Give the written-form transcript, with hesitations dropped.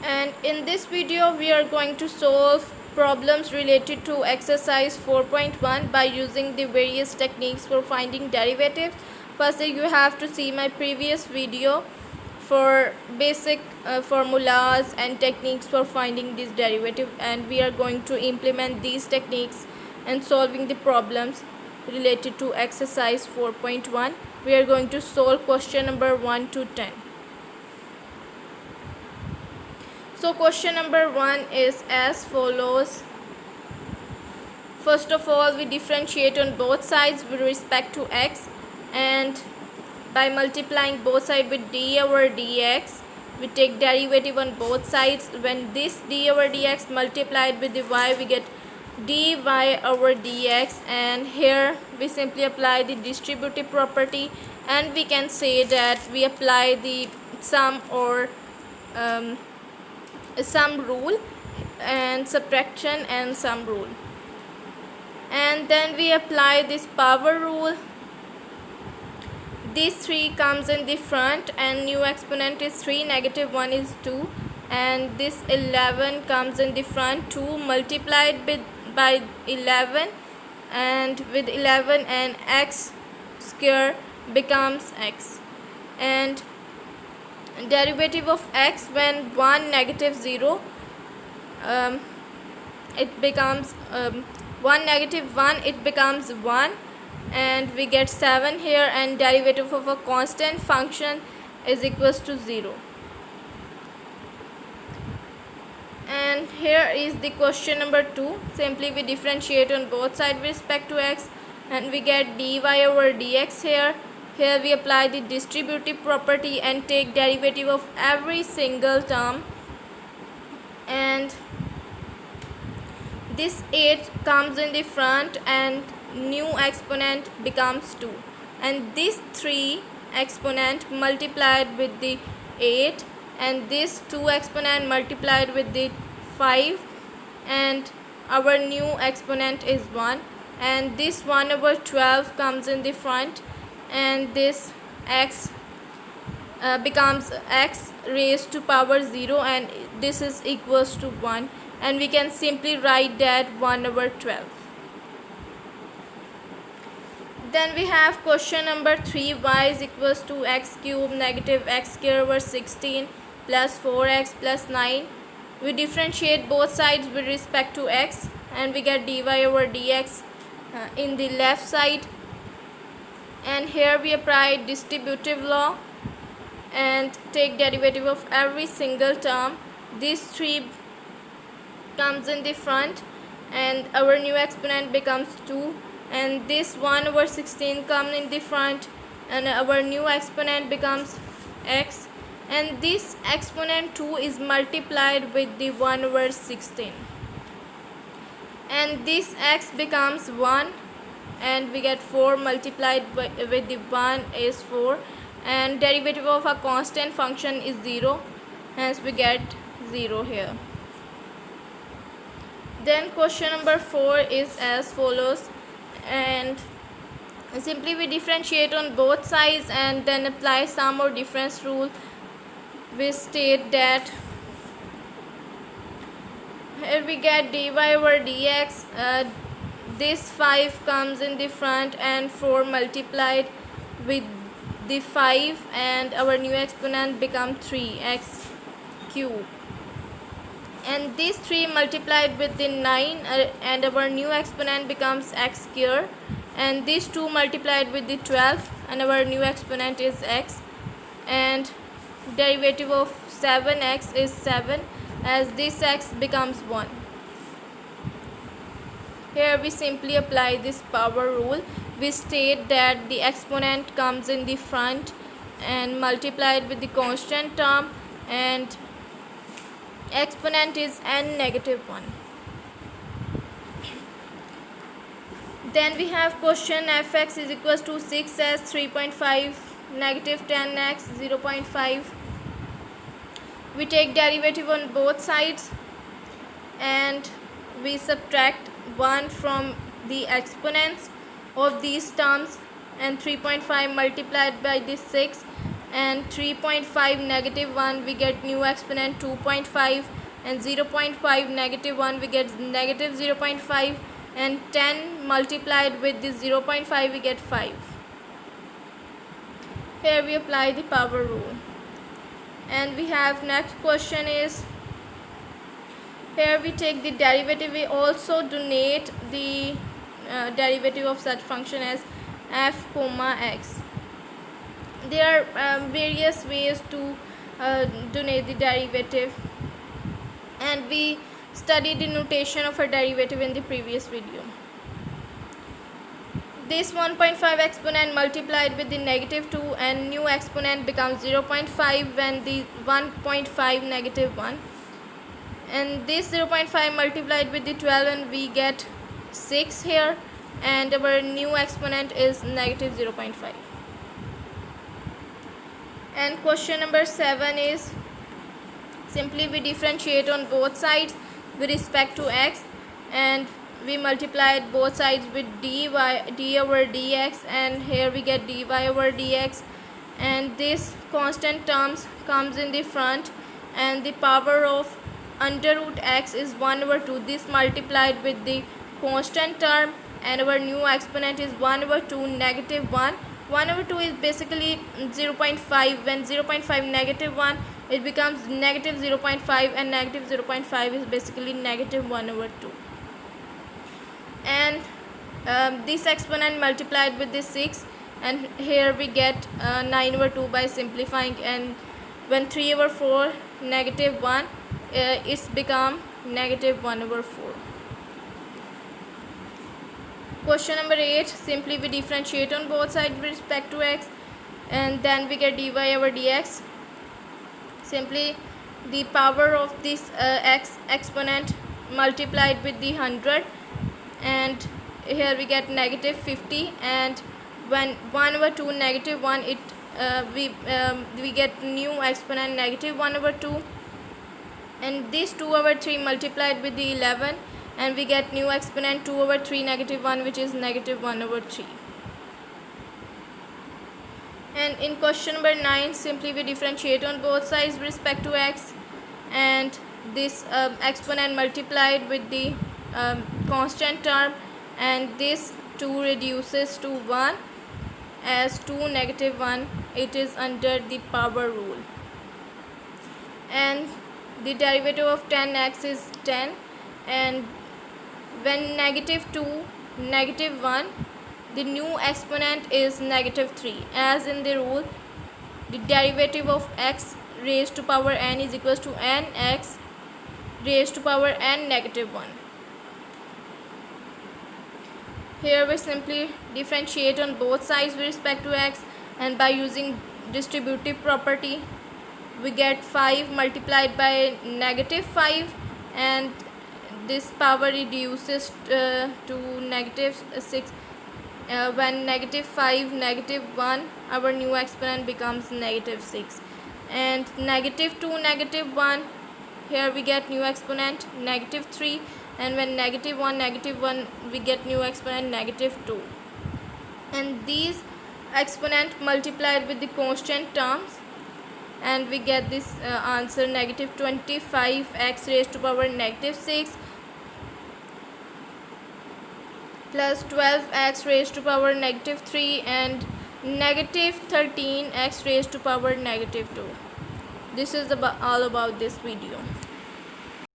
And in this video we are going to solve problems related to exercise 4.1 by using the various techniques for finding derivatives. Firstly, you have to see my previous video for basic formulas and techniques for finding this derivative, and we are going to implement these techniques and solving the problems related to exercise 4.1. We are going to solve question number 1 to 10. So question number 1 is as follows. First of all, we differentiate on both sides with respect to x, and by multiplying both sides with d over dx, we take derivative on both sides. When this d over dx multiplied with the y, we get dy over dx, and here we simply apply the distributive property, and we can say that we apply the sum or sum rule and subtraction and sum rule, and then we apply this power rule. This 3 comes in the front and new exponent is 3, negative 1 is 2, and this 11 comes in the front, 2 multiplied by 11, and with 11 and x square becomes x, and derivative of x when 1 negative 0, it becomes 1 negative 1, it becomes 1, and we get 7 here, and derivative of a constant function is equals to 0. And here is the question number 2. Simply we differentiate on both sides with respect to x, and we get dy over dx here. Here we apply the distributive property and take derivative of every single term, and this 8 comes in the front and new exponent becomes 2, and this 3 exponent multiplied with the 8, and this 2 exponent multiplied with the 5, and our new exponent is 1, and this 1 over 12 comes in the front, and this x becomes x raised to power 0, and this is equals to 1, and we can simply write that 1 over 12. Then we have question number 3. Y is equals to x cube negative x square over 16 plus 4x plus 9. We differentiate both sides with respect to x, and we get dy over dx in the left side, and here we apply distributive law and take derivative of every single term. This 3 comes in the front and our new exponent becomes 2, and this 1 over 16 comes in the front and our new exponent becomes x, and this exponent 2 is multiplied with the 1 over 16, and this x becomes 1, and we get 4 multiplied with the 1 is 4, and derivative of a constant function is 0, hence we get 0 here. Then question number 4 is as follows, and simply we differentiate on both sides and then apply sum or difference rule. We state that here we get dy over dx, this 5 comes in the front and 4 multiplied with the 5, and our new exponent becomes 3x cube, and this 3 multiplied with the 9, and our new exponent becomes x square, and this 2 multiplied with the 12, and our new exponent is x, and derivative of 7x is 7, as this x becomes 1. Here we simply apply this power rule. We state that the exponent comes in the front and multiplied with the constant term, and exponent is n negative 1. Then we have question fx is equals to 6s 3.5 negative 10x 0.5. We take derivative on both sides and we subtract 1 from the exponents of these terms, and 3.5 multiplied by this 6, and 3.5 negative 1 we get new exponent 2.5, and 0.5 negative 1 we get negative 0.5, and 10 multiplied with the 0.5 we get 5. Here we apply the power rule. And we have next question is, here we take the derivative. We also denote the derivative of such function as f comma x. There are various ways to denote the derivative, and we studied the notation of a derivative in the previous video. This 1.5 exponent multiplied with the negative 2 and new exponent becomes 0.5 when the 1.5 negative 1, and this 0.5 multiplied with the 12 and we get 6 here, and our new exponent is negative 0.5. And question number 7 is, simply we differentiate on both sides with respect to x, and we multiplied both sides with d over dx, and here we get dy over dx, and this constant terms comes in the front, and the power of under root x is 1 over 2. This multiplied with the constant term, and our new exponent is 1 over 2 negative 1. 1 over 2 is basically 0.5. When 0.5 negative 1, it becomes negative 0.5, and negative 0.5 is basically negative 1 over 2. And this exponent multiplied with this 6, and here we get 9 over 2 by simplifying, and when 3 over 4 negative 1, it's become negative 1 over 4. Question number 8, simply we differentiate on both sides with respect to x, and then we get dy over dx. Simply the power of this x exponent multiplied with the 100, and here we get negative 50, and when 1 over 2 negative 1, it we get new exponent negative 1 over 2, and this 2 over 3 multiplied with the 11, and we get new exponent 2 over 3 negative 1, which is negative 1 over 3. And in question number 9, simply we differentiate on both sides with respect to x, and this exponent multiplied with the constant term, and this 2 reduces to 1 as 2 negative 1. It is under the power rule. And the derivative of 10x is 10, and when negative 2 negative 1, the new exponent is negative 3. As in the rule, the derivative of x raised to power n is equals to nx raised to power n negative 1. Here we simply differentiate on both sides with respect to x, and by using distributive property we get 5 multiplied by negative 5, and this power reduces to negative 6. When negative 5 negative 1, our new exponent becomes negative 6, and negative 2 negative 1, here we get new exponent negative 3, and when negative 1 we get new exponent negative 2, and these exponent multiplied with the constant terms, and we get this answer negative 25x raised to power negative 6 plus 12x raised to power negative 3 and negative 13x raised to power negative 2. This is all about this video.